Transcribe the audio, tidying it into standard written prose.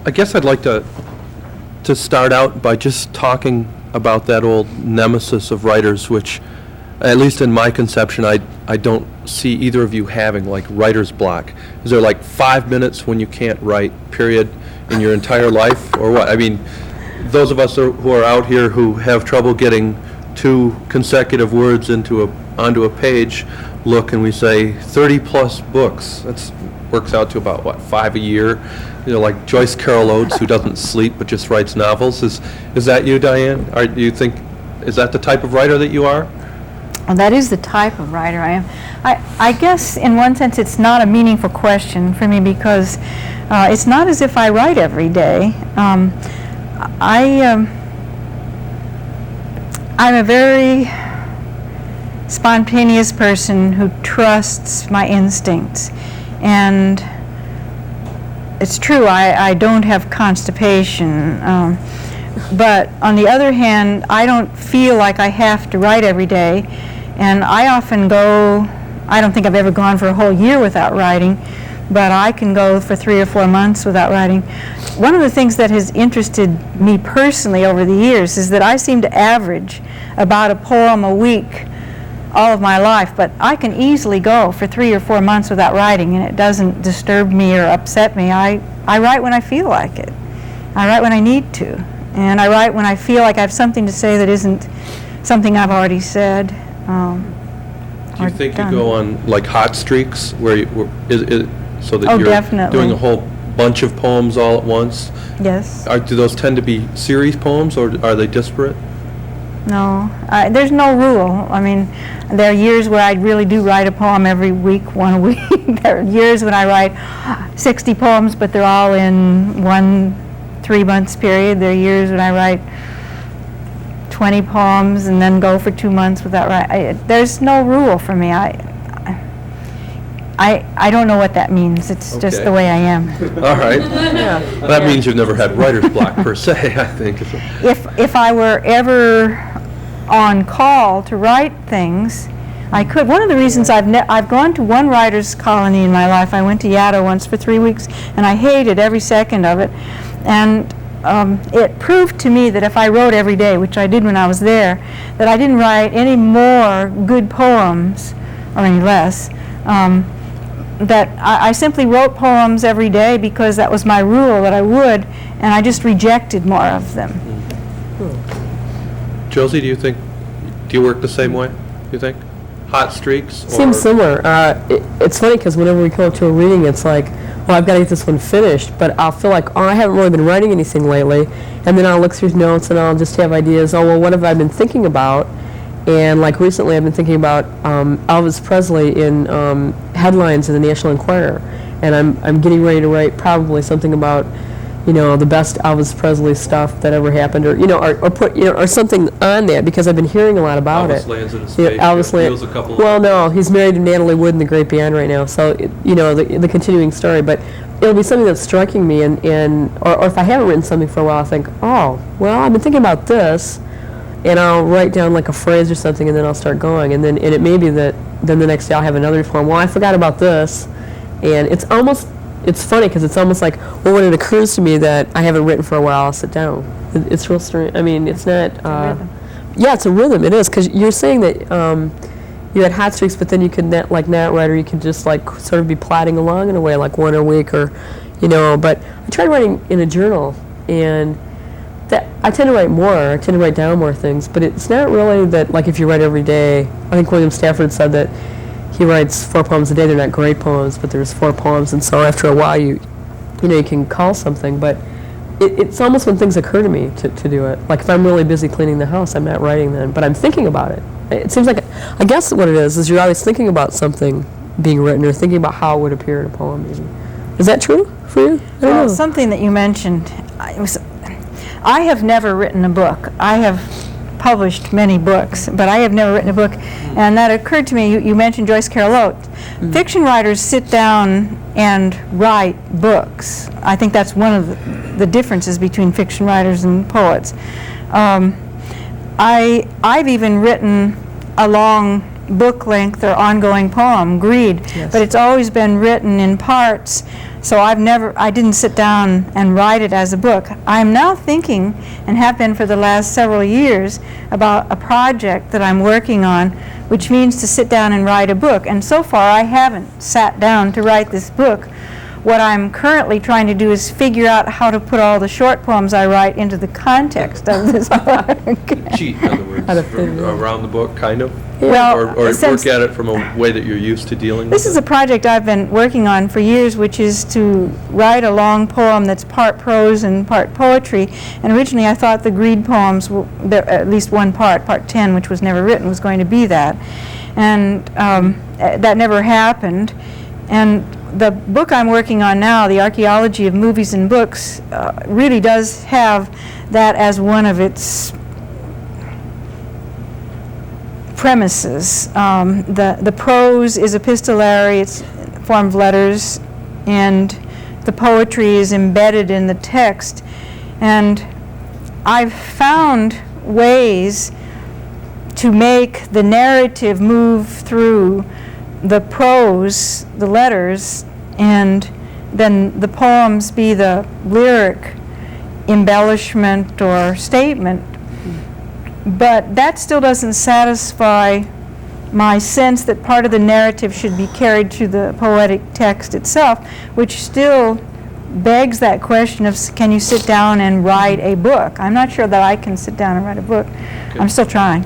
I guess I'd like to start out by just talking about that old nemesis of writers, which, at least in my conception, I don't see either of you having, like writer's block. Is there like 5 minutes when you can't write, period, in your entire life, or what? I mean, those of us who are out here who have trouble getting 2 consecutive words onto a page look and we say 30 plus books. That works out to about, what, 5 a year? You know, like Joyce Carol Oates, who doesn't sleep but just writes novels. Is that you, Diane? Do you think, is that the type of writer that you are? Well, that is the type of writer I am. I guess in one sense it's not a meaningful question for me because it's not as if I write every day. I'm a very spontaneous person who trusts my instincts, and it's true I don't have constipation, but on the other hand I don't feel like I have to write every day, and I often go, I don't think I've ever gone for a whole year without writing, but I can go for 3 or 4 months without writing. One of the things that has interested me personally over the years is that I seem to average about a poem a week all of my life, but I can easily go for 3 or 4 months without writing, and it doesn't disturb me or upset me. I write when I feel like it. I write when I need to, and I write when I feel like I have something to say that isn't something I've already said. Do you think you go on like hot streaks where so that you're definitely doing a whole bunch of poems all at once? Yes. Do those tend to be series poems, or are they disparate? No, there's no rule. I mean, there are years where I really do write a poem every week, one a week. There are years when I write 60 poems, but they're all in 1 3 months period. There are years when I write 20 poems and then go for 2 months without writing. There's no rule for me. I don't know what that means. It's just the way I am. All right. Yeah. That means you've never had writer's block per se, I think. If I were ever on call to write things, I could. One of the reasons I've gone to one writer's colony in my life. I went to Yaddo once for 3 weeks, and I hated every second of it. And it proved to me that if I wrote every day, which I did when I was there, that I didn't write any more good poems, or any less. That I simply wrote poems every day because that was my rule that I would, and I just rejected more of them. Josie, do you work the same way, you think? Hot streaks? Seems similar. It's funny because whenever we come up to a reading, it's like, well, I've got to get this one finished, but I'll feel like, oh, I haven't really been writing anything lately, and then I'll look through notes and I'll just have ideas, oh, well, what have I been thinking about? And like recently I've been thinking about Elvis Presley in headlines in the National Enquirer, and I'm getting ready to write probably something about, you know, the best Elvis Presley stuff that ever happened, or, you know, or put, you know, or something on that, because I've been hearing a lot about Elvis it. lands in a spaceship, Elvis lands. Well, no, he's married to Natalie Wood in The Great Beyond right now, so you know, the continuing story, but it'll be something that's striking me, and or if I haven't written something for a while, I'll think, oh, well, I've been thinking about this, and I'll write down like a phrase or something, and then I'll start going, and it may be that then the next day I'll have another form. Well, I forgot about this, and it's funny because it's almost like, well, when it occurs to me that I haven't written for a while, I'll sit down. It's real strange. I mean, it's not. It's a rhythm. Yeah, it's a rhythm. It is, because you're saying that you had hot streaks, but then you could not write, or you could just like sort of be plodding along in a way, like one a week, or, you know. But I tried writing in a journal, and that I tend to write more. I tend to write down more things, but it's not really that, like, if you write every day. I think William Stafford said that he writes 4 poems a day. They're not great poems, but there's 4 poems, and so after a while you know, you can call something. But it's almost when things occur to me to do it. Like if I'm really busy cleaning the house, I'm not writing then, but I'm thinking about it. It seems like, I guess what it is you're always thinking about something being written, or thinking about how it would appear in a poem maybe. Is that true for you? I don't know. Something that you mentioned, I have never written a book. I have published many books, but I have never written a book. And that occurred to me, you mentioned Joyce Carol Oates. Fiction writers sit down and write books. I think that's one of the differences between fiction writers and poets. I've even written a long book length or ongoing poem, Greed, but it's always been written in parts So I didn't sit down and write it as a book. I'm now thinking, and have been for the last several years, about a project that I'm working on, which means to sit down and write a book. And so far, I haven't sat down to write this book. What I'm currently trying to do is figure out how to put all the short poems I write into the context of this book. Cheat, in other words, How to fit it in. around the book, kind of? Well, Or work since at it from a way that you're used to dealing with this is a project I've been working on for years, which is to write a long poem that's part prose and part poetry. And originally I thought the Greed poems, at least one part 10, which was never written, was going to be that. And that never happened. And the book I'm working on now, The Archaeology of Movies and Books, really does have that as one of its premises. The prose is epistolary, it's in the form of letters, and the poetry is embedded in the text. And I've found ways to make the narrative move through the prose, the letters, and then the poems be the lyric embellishment or statement. But that still doesn't satisfy my sense that part of the narrative should be carried to the poetic text itself, which still begs that question of, can you sit down and write a book? I'm not sure that I can sit down and write a book. I'm still trying.